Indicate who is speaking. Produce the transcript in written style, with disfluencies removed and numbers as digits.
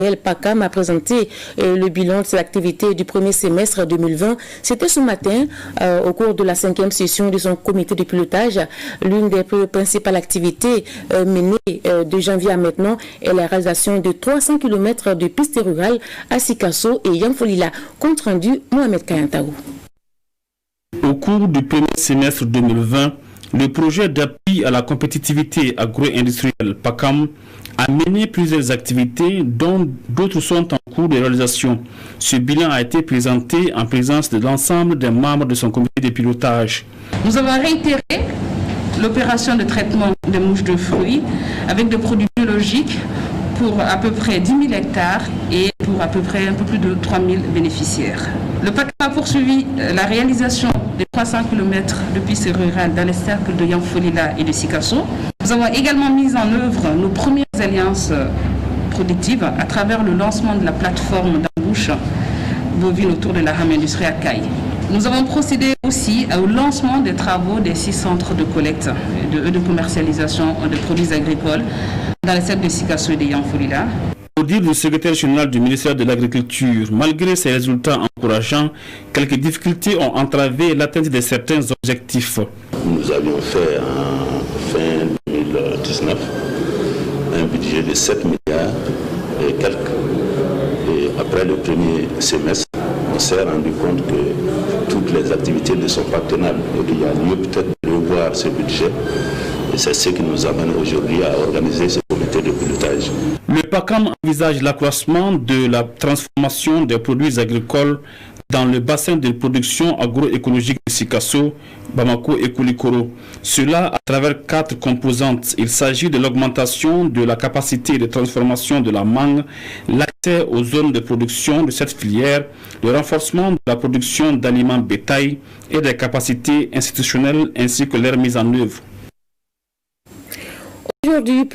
Speaker 1: PACAM a présenté le bilan de ses activités du premier semestre 2020. C'était ce matin au cours de la 5e session de son comité de pilotage. L'une des principales activités menées de janvier à maintenant est la réalisation de 300 km de pistes rurales à Sikasso et Yamfolila. Compte rendu Mohamed Kayantaou.
Speaker 2: Au cours du premier semestre 2020, le projet d'appui à la compétitivité agro-industrielle PACAM a mené plusieurs activités dont d'autres sont en cours de réalisation. Ce bilan a été présenté en présence de l'ensemble des membres de son comité de pilotage.
Speaker 3: Nous avons réitéré l'opération de traitement des mouches de fruits avec des produits biologiques pour à peu près 10 000 hectares et pour à peu près un peu plus de 3 000 bénéficiaires. Le PACAM a poursuivi la réalisation des 300 km de pistes rurales dans les cercles de Yamfolila et de Sikasso. Nous avons également mis en œuvre nos premières alliances productives à travers le lancement de la plateforme d'embauche bovine autour de la rame industrielle Caille. Nous avons procédé aussi au lancement des travaux des 6 centres de collecte et de commercialisation de produits agricoles dans les cercles de Sikasso et de Yamfolila.
Speaker 2: Au dire du secrétaire général du ministère de l'Agriculture, malgré ces résultats encourageants, quelques difficultés ont entravé l'atteinte de certains objectifs.
Speaker 4: Nous avions fait en fin 2019 un budget de 7 milliards et quelques. Et après le premier semestre, on s'est rendu compte que toutes les activités ne sont pas tenables. Et il y a lieu peut-être de revoir ce budget. Et c'est ce qui nous amène aujourd'hui à organiser ce comité de pilotage.
Speaker 2: Le PACAM envisage l'accroissement de la transformation des produits agricoles dans le bassin de production agroécologique de Sikasso, Bamako et Koulikoro. Cela à travers 4 composantes. Il s'agit de l'augmentation de la capacité de transformation de la mangue, l'accès aux zones de production de cette filière, le renforcement de la production d'aliments bétail et des capacités institutionnelles ainsi que leur mise en œuvre.
Speaker 1: Aujourd'hui,